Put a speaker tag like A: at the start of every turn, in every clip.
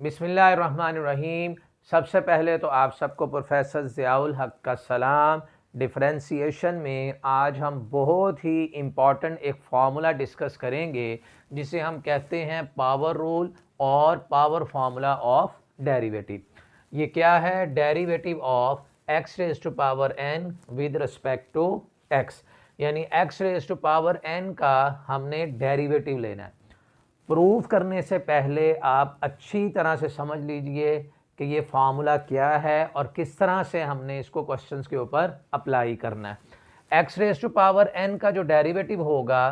A: बिस्मिल्लाहिर्रहमानिर्रहीम। सबसे पहले तो आप सबको प्रोफेसर ज़ियाउल हक का सलाम। डिफ़रेंशिएशन में आज हम बहुत ही इम्पॉर्टेंट एक फार्मूला डिस्कस करेंगे जिसे हम कहते हैं पावर रूल और पावर फार्मूला ऑफ डेरिवेटिव। ये क्या है? Derivative of x raise to power n with respect to x, यानी x raise to power n का हमने डेरिवेटिव लेना है। प्रूफ करने से पहले आप अच्छी तरह से समझ लीजिए कि ये फार्मूला क्या है और किस तरह से हमने इसको क्वेश्चंस के ऊपर अप्लाई करना है। x raise to power n का जो डेरिवेटिव होगा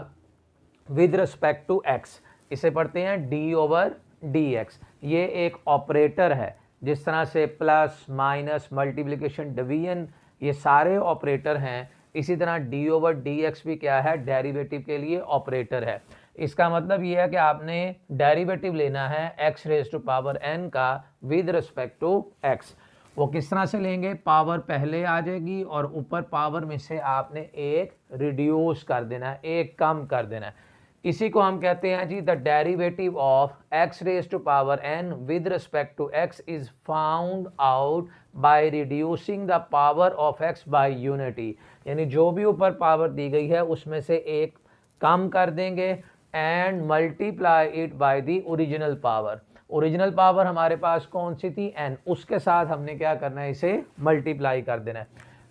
A: विद रिस्पेक्ट टू x, इसे पढ़ते हैं d/dx। ये एक ऑपरेटर है। जिस तरह से प्लस, माइनस, मल्टीप्लिकेशन, डिवीजन ये सारे ऑपरेटर हैं, इसी तरह d/dx भी क्या है? डेरिवेटिव के लिए ऑपरेटर है। इसका मतलब ये है कि आपने डेरिवेटिव लेना है x raise to power n का विद रिस्पेक्ट टू x। वो किस तरह से लेंगे? पावर पहले आ जाएगी और ऊपर पावर में से आपने एक रिड्यूस कर देना है, एक कम कर देना है। इसी को हम कहते हैं जी the derivative of x raise to power n with respect to x is found out by reducing the power of x by unity. यानी जो भी ऊपर पावर दी गई है उसमें से एक कम कर देंगे and multiply it by the original power. Original power हमारे पास कौन सी थी? n। उसके साथ हमने क्या करना है? इसे मल्टीप्लाई कर देना है।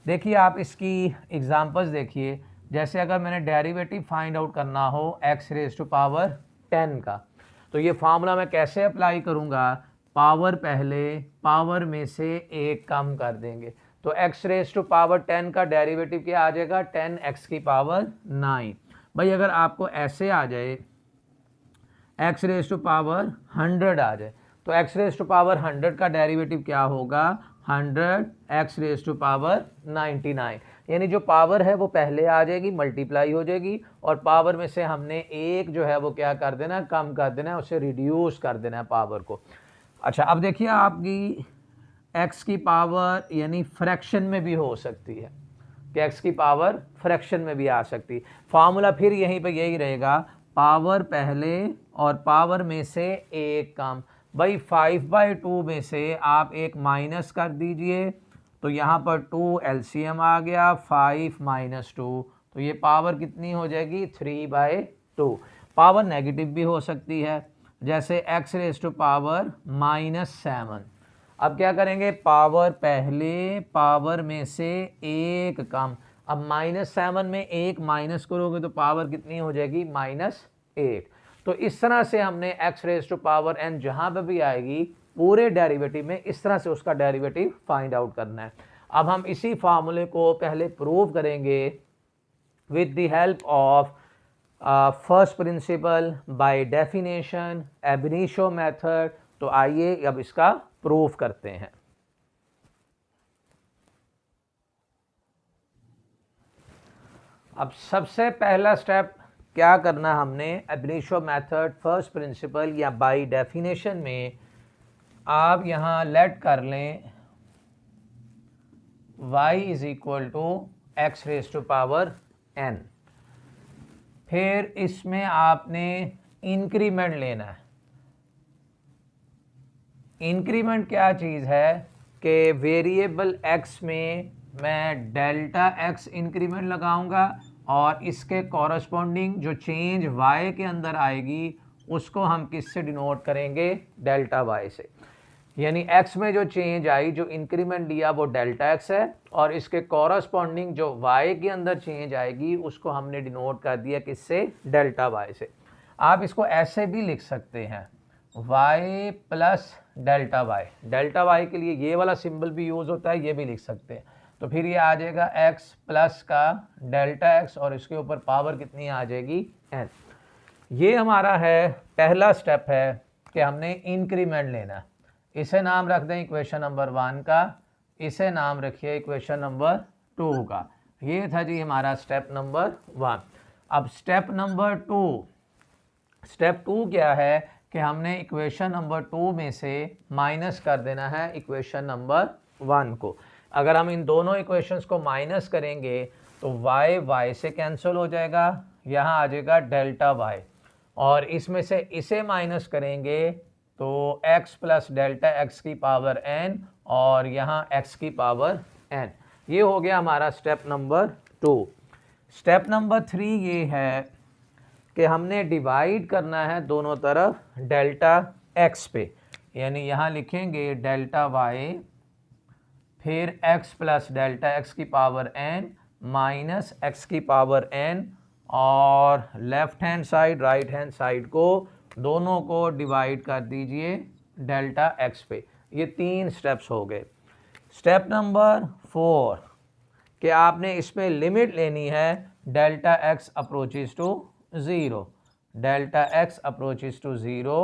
A: देखिए आप इसकी एग्जांपल्स देखिए। जैसे अगर मैंने डेरिवेटिव फाइंड आउट करना हो x रेज़ टू पावर 10 का, तो ये फार्मूला मैं कैसे अप्लाई करूँगा? पावर पहले, पावर में से एक कम कर देंगे। तो x रेज़ टू पावर 10 का डेरिवेटिव क्या आ जाएगा? 10x की पावर 9। भाई अगर आपको ऐसे आ जाए x रेज़ टू पावर 100 आ जाए, तो x रेज़ टू पावर 100 का डेरिवेटिव क्या होगा? 100 x रेज़ टू पावर 99। यानी जो पावर है वो पहले आ जाएगी, मल्टीप्लाई हो जाएगी और पावर में से हमने एक जो है वो क्या कर देना? कम कर देना है, उसे रिड्यूस कर देना है पावर को। अच्छा अब देखिए आपकी x की पावर यानी फ्रैक्शन में भी हो सकती है कि x की पावर फ्रैक्शन में भी आ सकती है। फार्मूला फिर यहीं पे यही रहेगा, पावर पहले और पावर में से एक कम। भाई 5/2 में से आप एक माइनस कर दीजिए, तो यहाँ पर 2 एलसीएम आ गया, 5 - 2, तो ये पावर कितनी हो जाएगी? 3/2। पावर नेगेटिव भी हो सकती है, जैसे x रेज़ टू पावर -7। अब क्या करेंगे? पावर पहले, पावर में से एक कम। अब -7 में एक माइनस करोगे तो पावर कितनी हो जाएगी? -1। तो इस तरह से हमने x raise to power n जहाँ पर भी आएगी पूरे डेरिवेटिव में इस तरह से उसका डेरिवेटिव फाइंड आउट करना है। अब हम इसी फार्मूले को पहले प्रूव करेंगे with the help of first principle by definition, एब इनिशियो मेथड। तो आइए अब इसका प्रूफ करते हैं। अब सबसे पहला स्टेप क्या करना हमने? Ab initio method, first principle या बाय डेफिनेशन में आप यहाँ लेट कर लें y is equal to x raise to power n। फिर इसमें आपने इंक्रीमेंट लेना है। इंक्रीमेंट क्या चीज़ है कि वेरिएबल x में मैं डेल्टा x इंक्रीमेंट लगाऊंगा और इसके कॉरस्पॉन्डिंग जो चेंज y के अंदर आएगी उसको हम किससे डिनोट करेंगे? डेल्टा y से। यानी x में जो चेंज आई, जो इंक्रीमेंट लिया वो डेल्टा x है और इसके कॉरस्पॉन्डिंग जो y के अंदर चेंज आएगी उसको हमने डिनोट कर दिया किससे? डेल्टा y से। आप इसको ऐसे भी लिख सकते हैं y plus delta y। Delta y के लिए ये वाला सिंबल भी यूज़ होता है, ये भी लिख सकते हैं। तो फिर ये आ जाएगा x प्लस का डेल्टा x और इसके ऊपर पावर कितनी आ जाएगी? n। ये हमारा है पहला स्टेप है कि हमने इंक्रीमेंट लेना। इसे नाम रख दें इक्वेशन नंबर 1 का, इसे नाम रखिए इक्वेशन नंबर 2 का। ये था जी हमारा स्टेप नंबर 1। अब स्टेप नंबर 2, स्टेप 2 क्या है कि हमने इक्वेशन नंबर 2 में से माइनस कर देना है इक्वेशन नंबर 1 को। अगर हम इन दोनों इक्वेशंस को माइनस करेंगे तो y से कैंसिल हो जाएगा, यहाँ आ जाएगा डेल्टा y, और इसमें से इसे माइनस करेंगे तो x प्लस डेल्टा x की पावर n और यहाँ x की पावर n। ये हो गया हमारा स्टेप नंबर 2। स्टेप नंबर 3 ये है कि हमने डिवाइड करना है दोनों तरफ डेल्टा x पे, यानी यहाँ लिखेंगे डेल्टा y फिर x प्लस डेल्टा x की पावर n माइनस x की पावर n, और left hand side right hand side को दोनों को डिवाइड कर दीजिए डेल्टा x पे। ये 3 स्टेप्स हो गए। स्टेप नंबर 4 कि आपने इसमें लिमिट लेनी है delta x approaches to 0, delta x approaches to 0,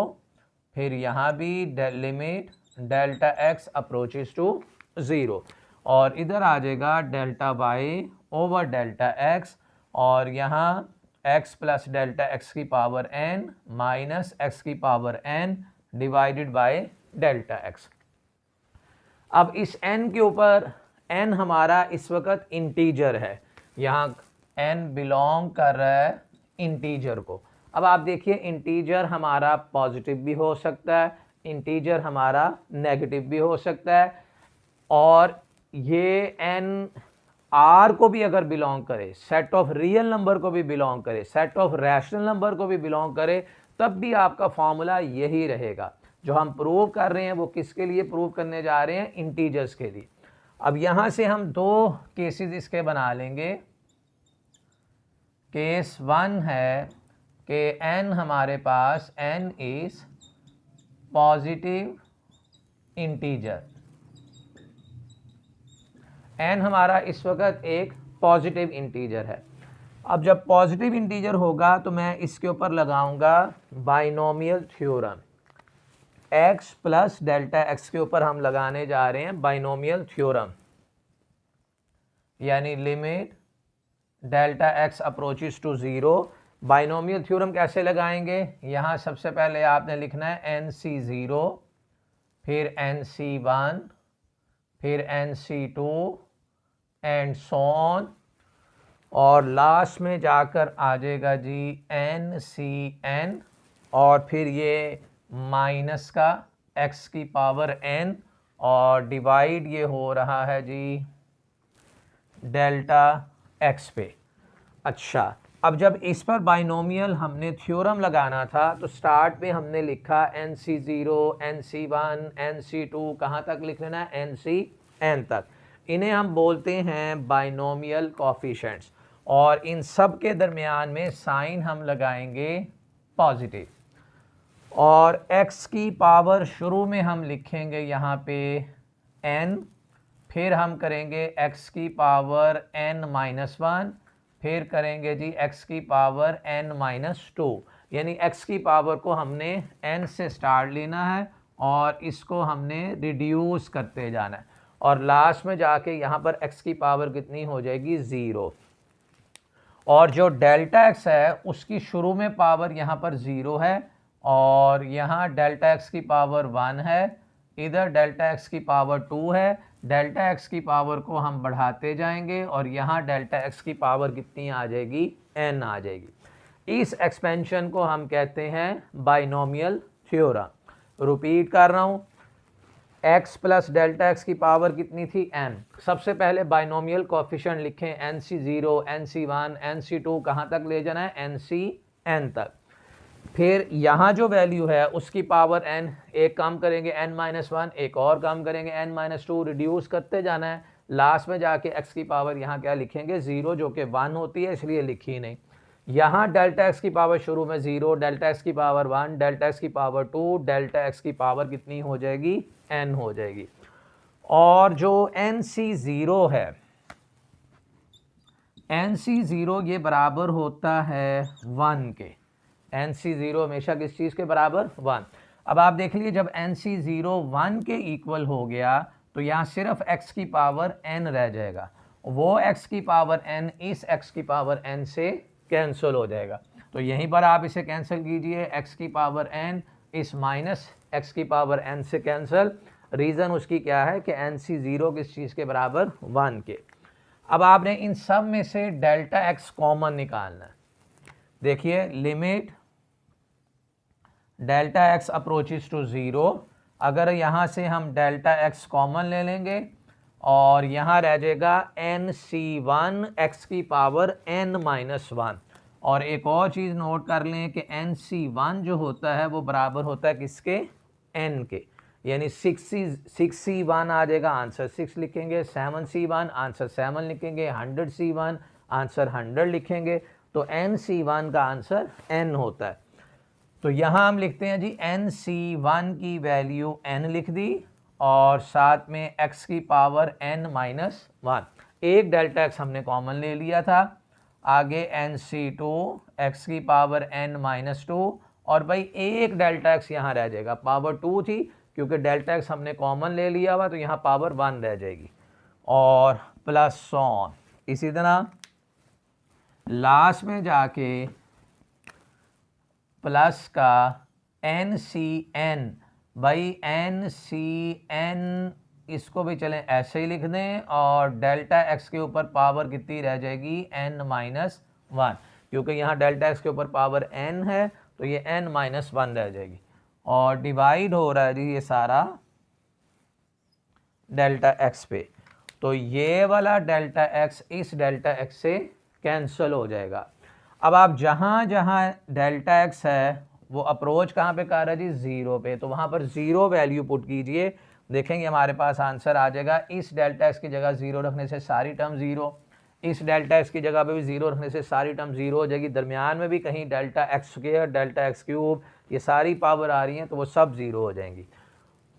A: फिर यहाँ भी limit delta x approaches to 0, और इधर आ जाएगा delta y over delta x, और यहाँ x प्लस डेल्टा x की पावर n माइनस x की power n divided by delta x। अब इस n के ऊपर n हमारा इस वक्त इंटीजर है, यहाँ n बिलोंग कर रहा है इंटीजर को। अब आप देखिए इंटीजर हमारा पॉजिटिव भी हो सकता है, इंटीजर हमारा नेगेटिव भी हो सकता है, और ये n आर को भी अगर बिलोंग करे, सेट ऑफ रियल नंबर को भी बिलोंग करे, सेट ऑफ रैशनल नंबर को भी बिलोंग करे, तब भी आपका फॉर्मूला यही रहेगा। जो हम प्रूव कर रहे हैं वो किसके लिए प्रूव करने जा रहे हैं? इंटीजर्स के लिए। अब यहाँ से हम 2 केसेस इसके बना लेंगे। केस 1 है कि n हमारे पास n is positive integer, n हमारा इस वक्त एक पॉजिटिव इंटीजर है। अब जब पॉजिटिव इंटीजर होगा तो मैं इसके ऊपर लगाऊंगा binomial theorem. x plus delta x के ऊपर हम लगाने जा रहे हैं बाइनोमियल थ्योरम, यानी limit delta x approaches to 0। Binomial theorem कैसे लगाएंगे? यहाँ सबसे पहले आपने लिखना है NC0, फिर NC1, फिर NC2 एंड सो ऑन, और लास्ट में जाकर आ जाएगा जी NCN, और फिर ये माइनस का x की पावर n, और डिवाइड ये हो रहा है जी डेल्टा x पे। अच्छा, अब जब इस पर बाइनोमियल हमने थ्योरम लगाना था तो स्टार्ट में हमने लिखा NC0, NC1, NC2, कहाँ तक लिख लेना है? NCN तक। इन्हें हम बोलते हैं बाइनोमियल कोफिशिएंट्स, और इन सब के दरमियान में साइन हम लगाएंगे पॉजिटिव, और x की पावर शुरू में हम लिखेंगे यहाँ पे n, फिर हम करेंगे x की पावर n-1, फिर करेंगे जी x की पावर n-2, यानी x की पावर को हमने n से स्टार्ट लेना है और इसको हमने रिड्यूस करते जाना है, और लास्ट में जाके यहाँ पर x की पावर कितनी हो जाएगी? 0। और जो डेल्टा x है उसकी शुरू में पावर यहाँ पर 0 है, और यहाँ डेल्टा x की पावर 1 है, इधर डेल्टा x की पावर 2 है। डेल्टा x की पावर को हम बढ़ाते जाएंगे और यहाँ डेल्टा x की पावर कितनी आ जाएगी? n आ जाएगी। इस एक्सपेंशन को हम कहते हैं बाइनोमियल थ्योरम। रिपीट कर रहा हूँ, x प्लस डेल्टा x की पावर कितनी थी? n। सबसे पहले बाइनोमियल कोफिशिएंट लिखें NC0, NC1, NC2, कहाँ तक ले जाना है? NCN तक। फिर यहाँ जो वैल्यू है उसकी पावर n, एक काम करेंगे n-1, एक और काम करेंगे n-2, रिड्यूस करते जाना है। लास्ट में जाके x की पावर यहाँ क्या लिखेंगे? 0, जो कि 1 होती है, इसलिए लिखी नहीं। यहाँ डेल्टा x की पावर शुरू में 0, डेल्टा x की पावर 1, डेल्टा x की पावर 2, डेल्टा x की पावर कितनी हो जाएगी? n हो जाएगी। और जो NC0 है, NC0 ये बराबर होता है 1 के। NC0 हमेशा किस चीज़ के बराबर? 1। अब आप देख लीजिए जब NC0 1 के इक्वल हो गया तो यहाँ सिर्फ x की पावर n रह जाएगा, वो x की पावर n इस x की पावर n से कैंसिल हो जाएगा। तो यहीं पर आप इसे कैंसिल कीजिए, x की पावर n इस माइनस x की पावर n से कैंसिल। रीज़न उसकी क्या है कि NC0 किस चीज़ के बराबर? 1 के। अब आपने इन सब में से डेल्टा x कॉमन निकालना है। देखिए limit delta x approaches to zero. अगर यहाँ से हम डेल्टा एक्स कॉमन ले लेंगे और यहाँ रह जाएगा एन सी वन एक्स की पावर एन माइनस वन। और एक और चीज़ नोट कर लें कि एन सी वन जो होता है वो बराबर होता है किसके, एन के, यानी सिक्स सी वन आ जाएगा, आंसर 6 लिखेंगे, 7 सी वन आंसर 7 लिखेंगे, 100 सी वन आंसर 100 लिखेंगे। तो एन सी वन का आंसर एन होता है। तो यहाँ हम लिखते हैं जी एन सी वन की वैल्यू एन लिख दी और साथ में x की पावर n माइनस वन। एक डेल्टा x हमने कॉमन ले लिया था। आगे एन सी टू एक्स की पावर n माइनस टू, और भाई एक डेल्टा x यहाँ रह जाएगा, पावर 2 थी क्योंकि डेल्टा x हमने कॉमन ले लिया हुआ तो यहाँ पावर 1 रह जाएगी, और प्लस ऑन। इसी तरह लास्ट में जाके प्लस का एन सी एन, भाई एन सी एन इसको भी चलें ऐसे ही लिख दें, और डेल्टा एक्स के ऊपर पावर कितनी रह जाएगी, एन माइनस वन, क्योंकि यहाँ डेल्टा एक्स के ऊपर पावर एन है तो ये एन माइनस वन रह जाएगी। और डिवाइड हो रहा है जी ये सारा डेल्टा एक्स पे, तो ये वाला डेल्टा एक्स इस डेल्टा एक्स से कैंसिल हो जाएगा। अब आप जहाँ जहाँ डेल्टा एक्स है वो अप्रोच कहाँ पे कर रहा है जी, ज़ीरो पे, तो वहाँ पर ज़ीरो वैल्यू पुट कीजिए, देखेंगे हमारे पास आंसर आ जाएगा। इस डेल्टा एक्स की जगह ज़ीरो रखने से सारी टर्म ज़ीरो, इस डेल्टा एक्स की जगह पे भी ज़ीरो रखने से सारी टर्म ज़ीरो हो जाएगी, दरमियान में भी कहीं delta x square delta x cube ये सारी पावर आ रही हैं तो वो सब ज़ीरो हो जाएंगी,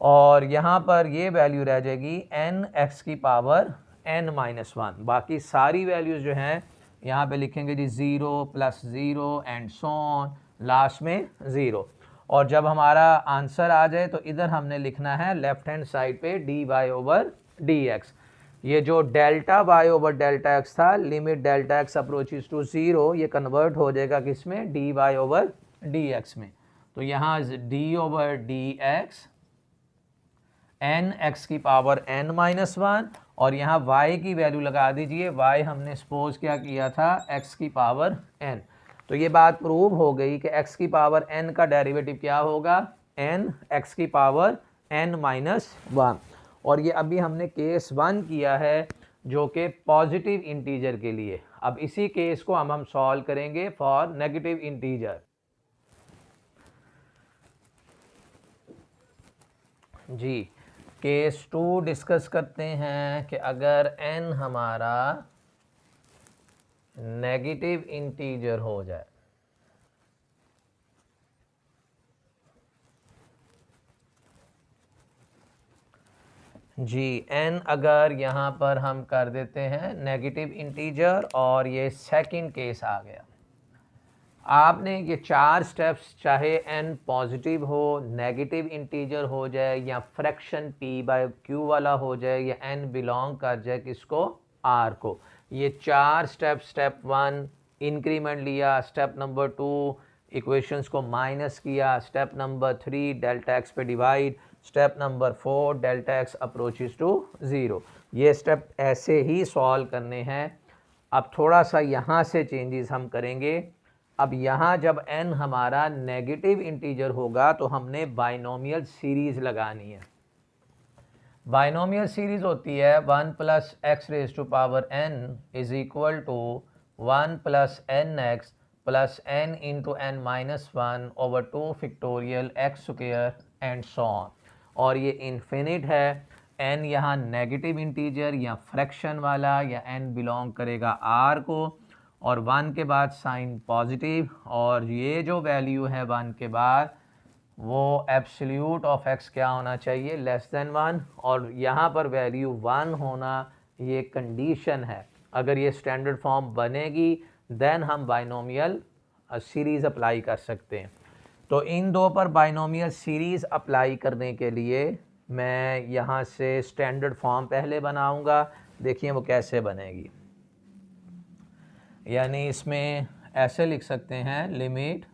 A: और यहाँ पर ये वैल्यू रह जाएगी एन एक्स की पावर एन माइनस वन। बाकी सारी वैल्यूज़ जो हैं यहाँ पे लिखेंगे जी zero plus zero and so on, last में ज़ीरो। और जब हमारा आंसर आ जाए तो इधर हमने लिखना है लेफ्ट हैंड साइड पे d y over d x. ये जो delta y over delta x था, limit delta x approaches to zero, ये कन्वर्ट हो जाएगा किस में, d y over d x में। तो यहाँ d over d x n x की पावर एन माइनस वन, और यहाँ y की वैल्यू लगा दीजिए, y हमने सपोज क्या किया था, x की पावर n। तो ये बात प्रूव हो गई कि x की पावर n का डेरिवेटिव क्या होगा, n x की पावर n माइनस वन। और ये अभी हमने केस 1 किया है जो कि पॉजिटिव इंटीजर के लिए। अब इसी केस को हम सॉल्व करेंगे फॉर नेगेटिव इंटीजर। जी केस 2 डिस्कस करते हैं कि अगर n हमारा नेगेटिव इंटीजर हो जाए, जी n अगर यहाँ पर हम कर देते हैं नेगेटिव इंटीजर, और ये सेकंड केस आ गया। आपने ये 4 स्टेप्स, चाहे n पॉजिटिव हो, नेगेटिव इंटीजर हो जाए, या फ्रैक्शन p बाय q वाला हो जाए, या n बिलोंग कर जाए किसको, r को, ये 4 स्टेप, स्टेप 1 इंक्रीमेंट लिया, स्टेप नंबर 2 इक्वेशंस को माइनस किया, स्टेप नंबर 3 डेल्टा एक्स पे divide, step number 4 delta x approaches to zero. ये स्टेप ऐसे ही सॉल्व करने हैं। अब थोड़ा सा यहाँ से चेंजेस हम करेंगे। अब यहाँ जब n हमारा नेगेटिव इंटीजर होगा तो हमने बाइनोमियल सीरीज़ लगानी है। बाइनोमियल सीरीज़ होती है 1 plus x raise to power n is equal to 1 plus n x plus n into n minus one over 2 factorial x square and so on. और ये infinite है। n यहाँ negative integer या fraction वाला, या n belong करेगा r को, और 1 के बाद साइन पॉजिटिव, और ये जो वैल्यू है 1 के बाद वो एब्सोल्यूट ऑफ x क्या होना चाहिए, लेस देन 1, और यहाँ पर वैल्यू 1 होना ये कंडीशन है। अगर ये स्टैंडर्ड फॉर्म बनेगी देन हम बाइनोमियल सीरीज़ अप्लाई कर सकते हैं। तो इन दो पर बाइनोमियल सीरीज़ अप्लाई करने के लिए मैं यहाँ से स्टैंडर्ड फॉर्म पहले बनाऊँगा, देखिए वो कैसे बनेगी। यानी इसमें ऐसे लिख सकते हैं, limit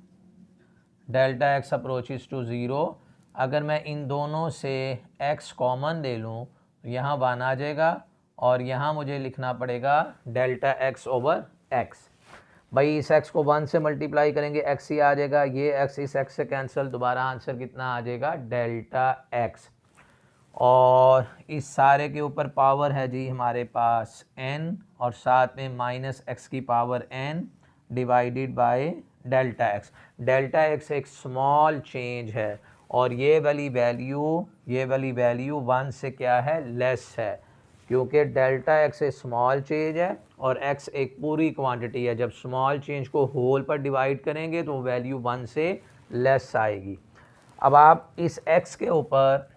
A: delta x approaches to zero. अगर मैं इन दोनों से x कॉमन ले लूँ तो यहाँ 1 आ जाएगा, और यहाँ मुझे लिखना पड़ेगा डेल्टा x ओवर x। भाई इस x को 1 से मल्टीप्लाई करेंगे x ही आ जाएगा, ये x इस x से कैंसिल, दोबारा आंसर कितना आ जाएगा डेल्टा x। और इस सारे के ऊपर पावर है जी हमारे पास n और साथ में माइनस x की power n divided by delta x। Delta x एक स्मॉल चेंज है और ये वाली वैल्यू 1 से क्या है, लेस है, क्योंकि डेल्टा x एक स्मॉल चेंज है और x एक पूरी क्वांटिटी है। जब स्मॉल चेंज को होल पर डिवाइड करेंगे तो वैल्यू 1 से लेस आएगी। अब आप इस x के ऊपर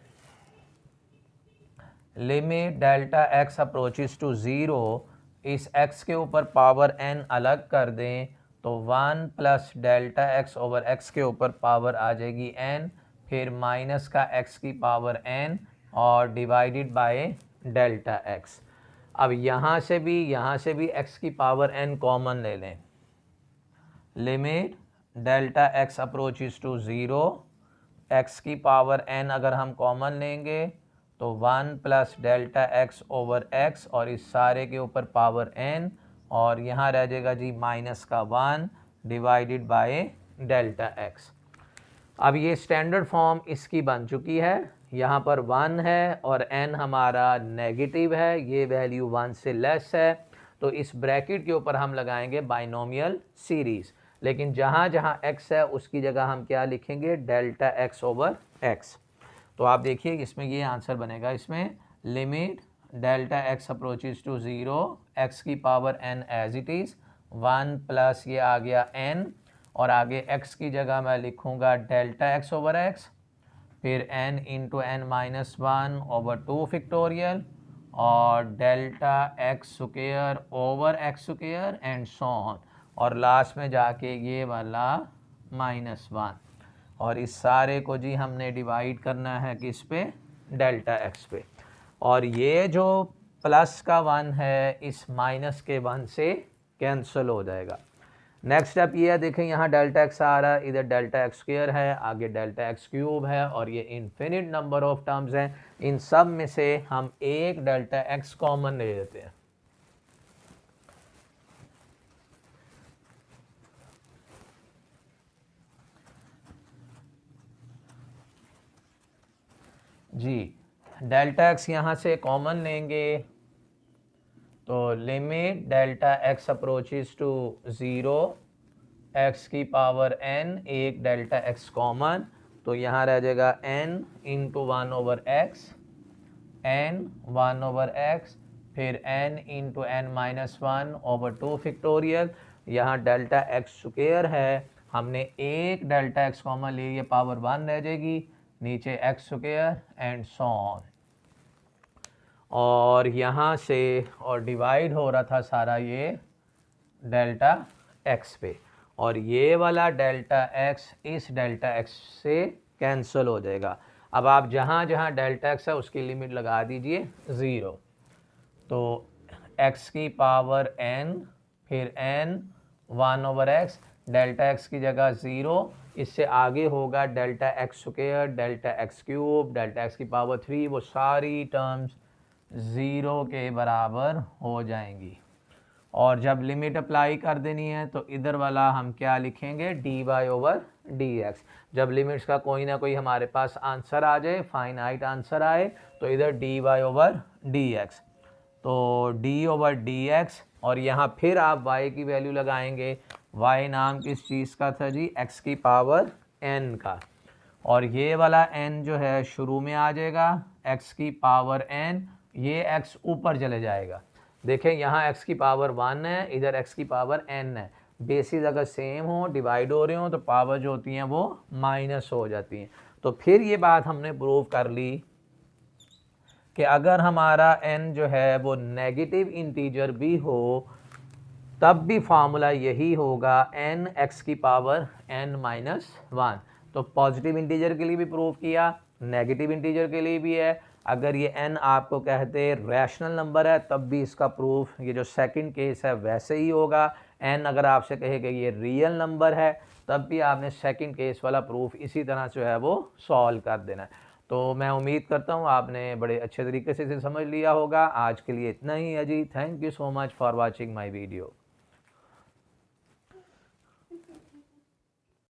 A: limit delta x approaches to 0, इस x के ऊपर पावर n अलग कर दें तो 1 plus delta x over x के ऊपर पावर आ जाएगी n, फिर माइनस का x की पावर n और डिवाइडेड बाय डेल्टा x। अब यहाँ से भी x की पावर n कॉमन ले लें। Limit delta x approaches to 0, x की पावर n अगर हम कॉमन लेंगे तो 1 plus delta x over x और इस सारे के ऊपर पावर n और यहाँ रह जाएगा जी माइनस का 1 डिवाइडेड बाय डेल्टा x। अब ये स्टैंडर्ड फॉर्म इसकी बन चुकी है, यहाँ पर 1 है और n हमारा नेगेटिव है, ये वैल्यू 1 से लेस है, तो इस ब्रैकेट के ऊपर हम लगाएंगे बाइनोमियल सीरीज़। लेकिन जहाँ जहाँ x है उसकी जगह हम क्या लिखेंगे, डेल्टा x ओवर x। तो आप देखिए इसमें ये आंसर बनेगा, इसमें limit delta x approaches to 0, x की power n as it is, 1 plus ये आ गया n और आगे x की जगह मैं लिखूँगा डेल्टा x ओवर x, फिर n into n minus 1 over 2 factorial और delta x square over x square and so on, और लास्ट में जाके ये वाला माइनस 1। और इस सारे को जी हमने डिवाइड करना है किस पे, डेल्टा x पे। और ये जो प्लस का 1 है इस माइनस के 1 से कैंसिल हो जाएगा। नेक्स्ट स्टेप ये है, देखें यहाँ डेल्टा x आ रहा है, इधर डेल्टा x स्क्वायर है, आगे डेल्टा x क्यूब है और ये इन्फिनिट नंबर ऑफ टर्म्स हैं। इन सब में से हम एक डेल्टा x कॉमन ले लेते हैं। जी डेल्टा x यहाँ से कॉमन लेंगे तो limit delta x approaches to 0, x की पावर n, एक डेल्टा x कॉमन, तो यहाँ रह जाएगा n into 1 over x, n 1 over x, फिर n into n minus 1 over 2 factorial. यहाँ डेल्टा x स्क्वायर है, हमने एक डेल्टा x कॉमन ली, ये पावर 1 रह जाएगी, नीचे x square and so on. और यहाँ से और डिवाइड हो रहा था सारा ये डेल्टा x पे, और ये वाला डेल्टा x इस डेल्टा x से कैंसिल हो जाएगा। अब आप जहाँ जहाँ डेल्टा x है उसकी लिमिट लगा दीजिए 0, तो x की पावर n, फिर n 1 over x, delta x की जगह 0, इससे आगे होगा delta x square, delta x cube, delta x की पावर 3, वो सारी टर्म्स 0 के बराबर हो जाएंगी। और जब लिमिट अप्लाई कर देनी है तो इधर वाला हम क्या लिखेंगे, dy ओवर dx। जब लिमिट्स का कोई ना कोई हमारे पास आंसर आ जाए, फाइनाइट आंसर आए, तो इधर dy ओवर dx, तो d ओवर dx, और यहाँ फिर आप y की वैल्यू लगाएंगे। y नाम किस चीज़ का था जी, x की पावर n का, और ये वाला n जो है शुरू में आ जाएगा, x की पावर n, ये x ऊपर चले जाएगा। देखें यहाँ x की पावर 1 है, इधर x की पावर n है, बेसिस अगर सेम हो, डिवाइड हो रहे हो, तो पावर जो होती हैं वो माइनस हो जाती हैं। तो फिर ये बात हमने प्रूव कर ली कि अगर हमारा n जो है वो नेगेटिव इंटीजर भी हो तब भी फार्मूला यही होगा, n x की पावर n माइनस 1। तो पॉजिटिव इंटीजर के लिए भी प्रूव किया, नेगेटिव इंटीजर के लिए भी है। अगर ये n आपको कहते रैशनल नंबर है तब भी इसका प्रूफ, ये जो सेकंड केस है वैसे ही होगा। n अगर आपसे कहे कि ये रियल नंबर है तब भी आपने सेकंड केस वाला प्रूफ इसी तरह जो है वो सॉल्व कर देना है। तो मैं उम्मीद करता हूँ आपने बड़े अच्छे तरीके से इसे समझ लिया होगा। आज के लिए इतना ही है जी। Thank you so much for watching my video.